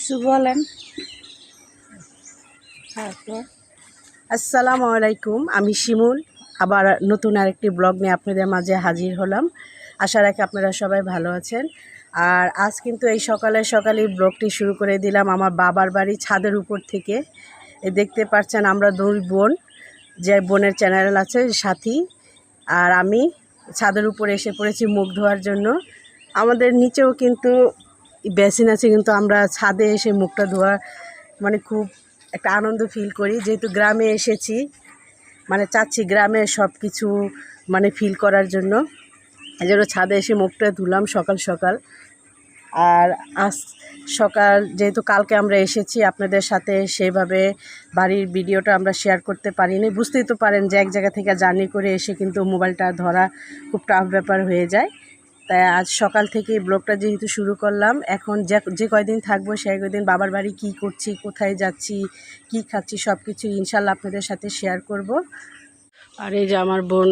কিছু বলেন। আসসালামু আলাইকুম, আমি শিমুল। আবার নতুন আরেকটি ব্লগ নিয়ে আপনাদের মাঝে হাজির হলাম। আশা রাখি আপনারা সবাই ভালো আছেন। আর আজ কিন্তু এই সকালেই ব্লগটি শুরু করে দিলাম আমার বাবার বাড়ি ছাদের উপর থেকে। দেখতে পাচ্ছেন আমরা দুই বোন, যে বোনের চ্যানেল আছে সাথী আর আমি ছাদের উপরে এসে পড়েছি মুখ ধোয়ার জন্য। আমাদের নিচেও কিন্তু বেসিন আছে, কিন্তু আমরা ছাদে এসে মুখটা ধোয়া মানে খুব একটা আনন্দ ফিল করি, যেহেতু গ্রামে এসেছি, মানে চাচ্ছি গ্রামে সব কিছু মানে ফিল করার জন্য। এই জন্য ছাদে এসে মুখটা ধুলাম সকাল সকাল। আর আজ সকাল যেহেতু কালকে আমরা এসেছি, আপনাদের সাথে সেভাবে বাড়ির ভিডিওটা আমরা শেয়ার করতে পারিনি। বুঝতেই তো পারেন যে এক জায়গা থেকে জার্নি করে এসে কিন্তু মোবাইলটা ধরা খুব টাফ ব্যাপার হয়ে যায়। তাই আজ সকাল থেকে ব্লগটা যেহেতু শুরু করলাম, এখন যে কয়দিন থাকবো সেই কয়দিন বাবার বাড়ি কী করছি, কোথায় যাচ্ছি, কি খাচ্ছি, সব কিছু ইনশাল্লাহ আপনাদের সাথে শেয়ার করব। আর এই যে আমার বোন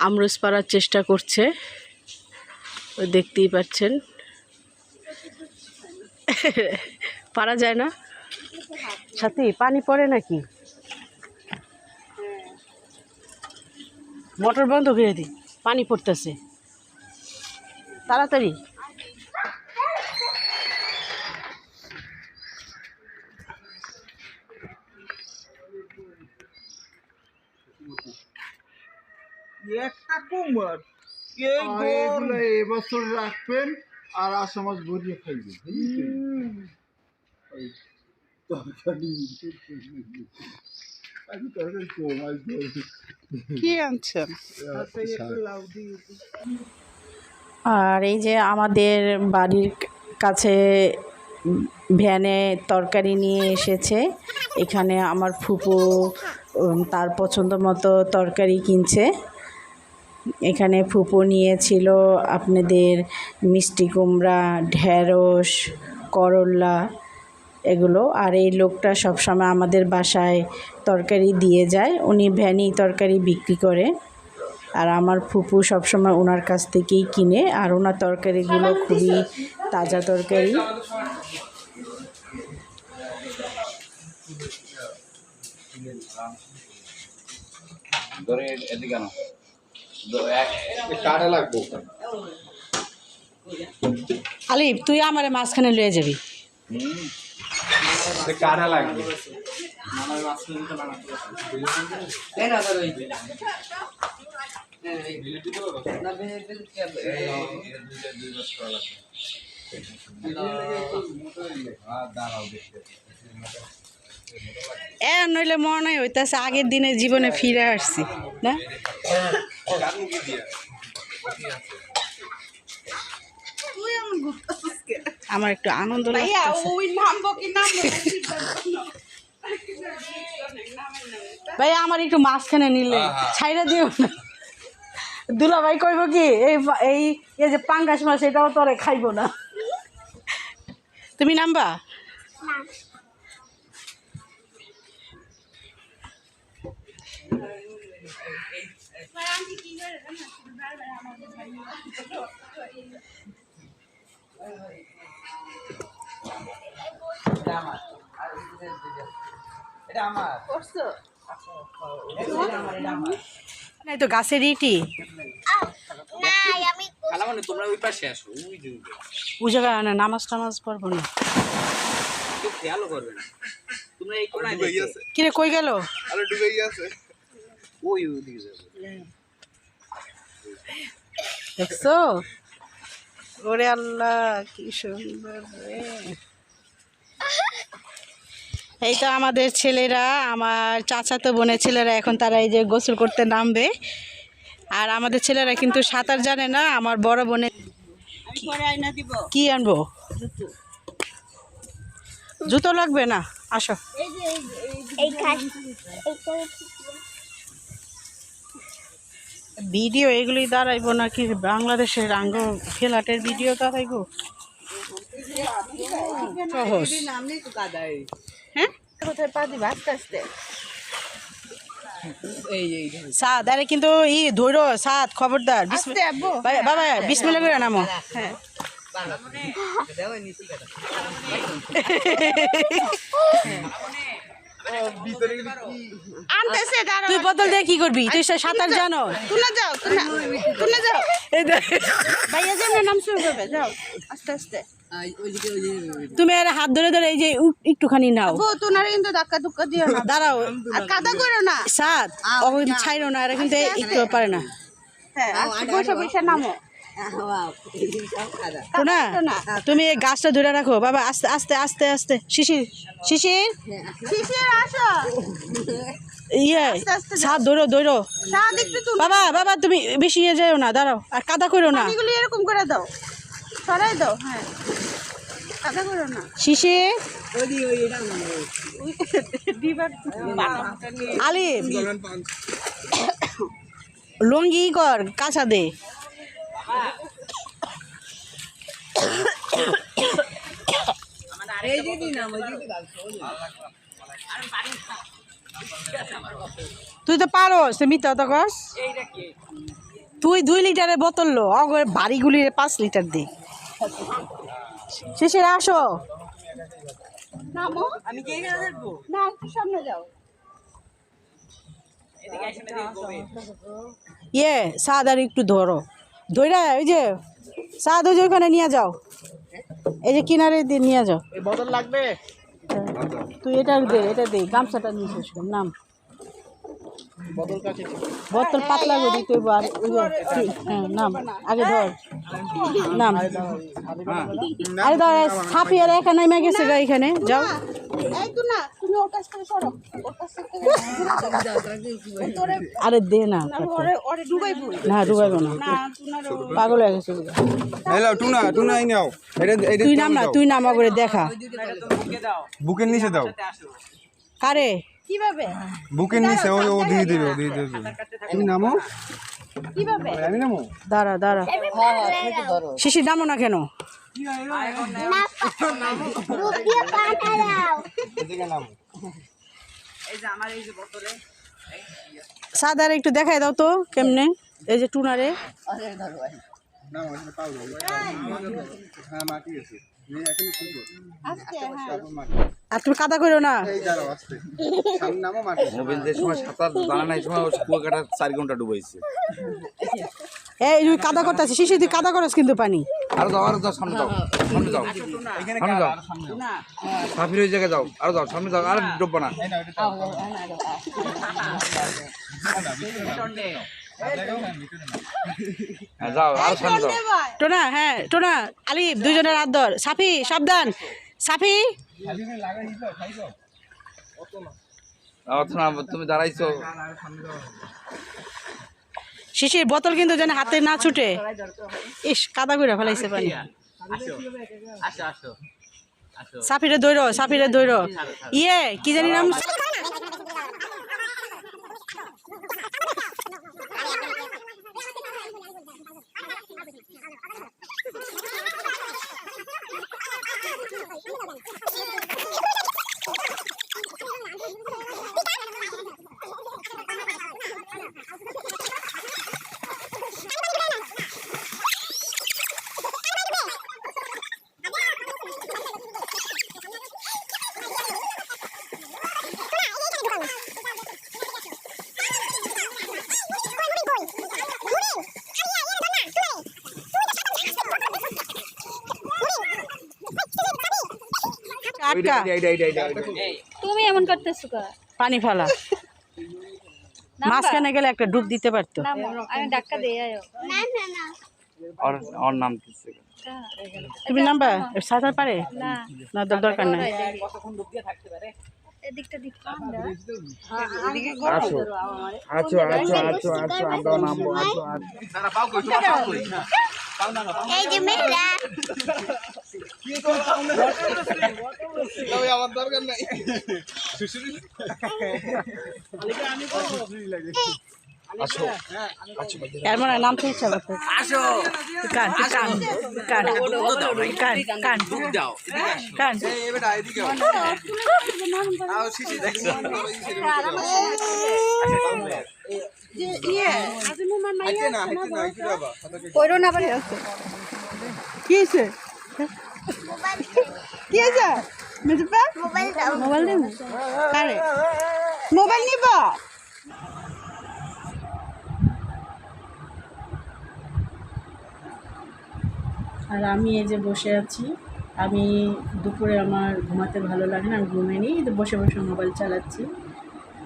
আমরুজ পাড়ার চেষ্টা করছে, ওই দেখতেই পাচ্ছেন। পারা যায় না সাথী, পানি পড়ে নাকি? মোটর বন্ধ করে দিই, পানি পড়তেছে তাড়াতাড়ি। একটা কুমার এবছর রাখবেন আর আষাঢ় মাস ভরিয়ে খাইবেন। কি আনছেন? আর এই যে আমাদের বাড়ির কাছে ভ্যানে তরকারি নিয়ে এসেছে। এখানে আমার ফুপু তার পছন্দ মতো তরকারি কিনছে। এখানে ফুপু নিয়েছিল আপনাদের মিষ্টি কুমড়া, ঢেঁড়স, করলা এগুলো। আর এই লোকটা সবসময় আমাদের বাসায় তরকারি দিয়ে যায়, উনি ভ্যানেই তরকারি বিক্রি করে। আর আমার ফুপু সবসময় ওনার কাছ থেকেই কিনে, আর ওনার তরকারিগুলো খুবই তাজা তরকারি। আলিফ, তুই আমার মাঝখানে লয়ে যাবি। নইলে মনে হইতেছে আগের দিনের জীবনে ফিরে আসছি না। আমার একটু আনন্দ ভাই, আমার একটু মাঝখানে নিলে ছাইরা দিও না। দুলা ভাই কইব কি এই যে পাঙ্গাস মাছ এটাও তোরে খাইব না। তুমি নামবা? নাই তো গাছের ইটি ওই জায়গায় নামাজ টামাজ পড়বো না। কিরে কই গেল? দেখছো? ওরে আল্লাহ, কি সুন্দর রে। এই তো আমাদের ছেলেরা, আমার চাচাতো বোনের ছেলেরা এখন তারা এই যে গোসল করতে নামবে। আর আমাদের ছেলেরা কিন্তু সাঁতার জানে না। আমার বড় বোনের কি আনবো? জুতো লাগবে না, আসো। ভিডিও এগুলি দাঁড়াইবো নাকি বাংলাদেশের আঙ্গ খেলাটের ভিডিও দাঁড়াইবো? সহজ। হ্যাঁ, কোথায় পা দিবা আস্তে আস্তে। সাদ, আরে কিন্তু ধৈর্য সাদ, খবরদার। বাবা বিসমিল্লাহ করে নামো। আনতেছে দাঁড়াও তুই বোতল দিয়ে কি করবি? তুই সাঁতার জানো? তুলে যাও তুলে যাও এই দেখ। ভাইয়া যেমন নাম শুরু করবে যাও আস্তে আস্তে তুমি আর হাত ধরে ধরে এই যে একটুখানি নাও। ও তোনারে কিন্তু ধাক্কা ধুক্কা দিও না দাঁড়াও, আর কাদা করো না সাত ছাইরো না, এরা কিন্তু একটু পারে না। হ্যাঁ বসে বসে নামো শোনা, তুমি এই গাছটা ধরে রাখো বাবা, আস্তে আস্তে আস্তে আস্তে। শিশির শিশির শিশির আসো ইয়ে আস্তে আস্তে সাত ধরো ধরো চা দেখতে তুমি বাবা। বাবা তুমি বেশি ইয়ে যাও না, দাঁড়াও আর কাদা করো না। এগুলি এরকম করে দাও সরাই দাও হ্যাঁ কাদা করো না শিশির আলিফ লঙ্গি কর কাঁচা দে। তুই তো পারস, তুই মিথ্যা কথা কস। তুই 2 লিটারের বোতল লো, অগর বাড়িগুলির 5 লিটার দে। শেষে আসো। নামো আমি কি এখানে দেখবো না একটু সামনে যাও ইয়ে সাদ আর একটু ধরো ধইরা, ওই যে সাদ ওই যে ওখানে নিয়ে যাও, এই যে কিনারে দিয়ে নিয়ে যাও। এই বোতল লাগবে? তুই এটা দে গামছাটা নিয়ে শেষ কর। নাম বোতল কাছে বোতল পাতলা করে দিতে হইব। আর ওই যে হ্যাঁ নাম আগে ধর নাম। আরে ধর ছাপি আর এখানে নেমে গেছে গা, এখানে যাও। এই তো না তুমি ওর কাছ থেকে সরো ওর কাছ থেকে তোরে আরে দে না, ওরে ওরে ডুবাইবো না ডুবাইব না, না তুনার পাগল হয়ে গেছে। হ্যালো টুনা আই নাও এটা এটা তুই নাম না, তুই নাম করে দেখা। বুকের নিচে দাও, কারে কিভাবে বুকের নিচে ও দিয়ে দিবে তুমি নামো, কিভাবে আমি নামো। দাঁড়া দাঁড়া, শিশির নামো না কেন? এদিকে নামো। সাদার একটু দেখাই দাও তো কেমনে, এই যে টুনারে। নামো এটা পাও হ্যাঁ মাটি আছে এখন সুন্দর আস্তে হ্যাঁ মাটি। আর তুমি কাদা করো না। এই দাঁড়াও আস্তে সামনে নামো মাটি। মোবাইলদের সময় সাঁতার জানা নাই সময় কুয়াকাটা 4 ঘন্টা ডুবাইছে। এই তুমি কাদা করতেছি, শিশির তুই কাদা করস কিন্তু পানি। আরো যাও সামনে যাও সামনে যাও সামনে যাও সাফির ওই জায়গায় যাও, আরো যাও সামনে যাও, আর ডুববা না। হ্যাঁ যাও আর সামনে যাও। টোনা হ্যাঁ টোনা আলিফ দুইজনের হাত ধর। সাফি সাবধান, সাফি তুমি দাঁড়াইছো শিশির বোতল কিন্তু যেন হাতে না ছুটে। ইস কাদা করে ফেলাইছে পানি। সাফিরে দৌড়ো, সাফিরে দৌড়ো। ইয়ে কি জানি নাম, আটকা তুমি এমন করতেছো কা পানি ফেলা। মাঝখানে গেলে একটা ডুব দিতে পারতো। নামো আমি ডাক্কা দেই আয়ো ওর নাম কি? তুমি নামবা সাঁতার পারে না না? দরকার নাই। এদিকটা দিক আছো আছো আছো আছো আছো আমরা নামবো। আছো এই যে মেয়েরা আমার দরকার নাই। আসো এর মানে নামতে ইচ্ছা করতে। কান কান কান কান কান কান। যে ইয়ে হাইতে না বাবা কইরো না পারে কি হয়েছে কি হয়েছে মিজুপা মোবাইল দিব আরে মোবাইল নিব আর আমি এই যে বসে আছি। আমি দুপুরে আমার ঘুমাতে ভালো লাগে না, আমি ঘুমিয়ে নিই, বসে বসে মোবাইল চালাচ্ছি।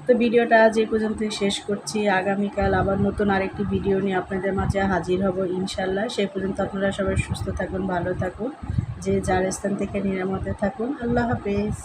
তো ভিডিওটা আজ এই পর্যন্তই শেষ করছি। আগামীকাল আবার নতুন আরেকটি ভিডিও নিয়ে আপনাদের মাঝে হাজির হব ইনশাল্লাহ। সেই পর্যন্ত আপনারা সবাই সুস্থ থাকুন, ভালো থাকুন, যে যার স্থান থেকে নিরাপদে থাকুন। আল্লাহ হাফেজ।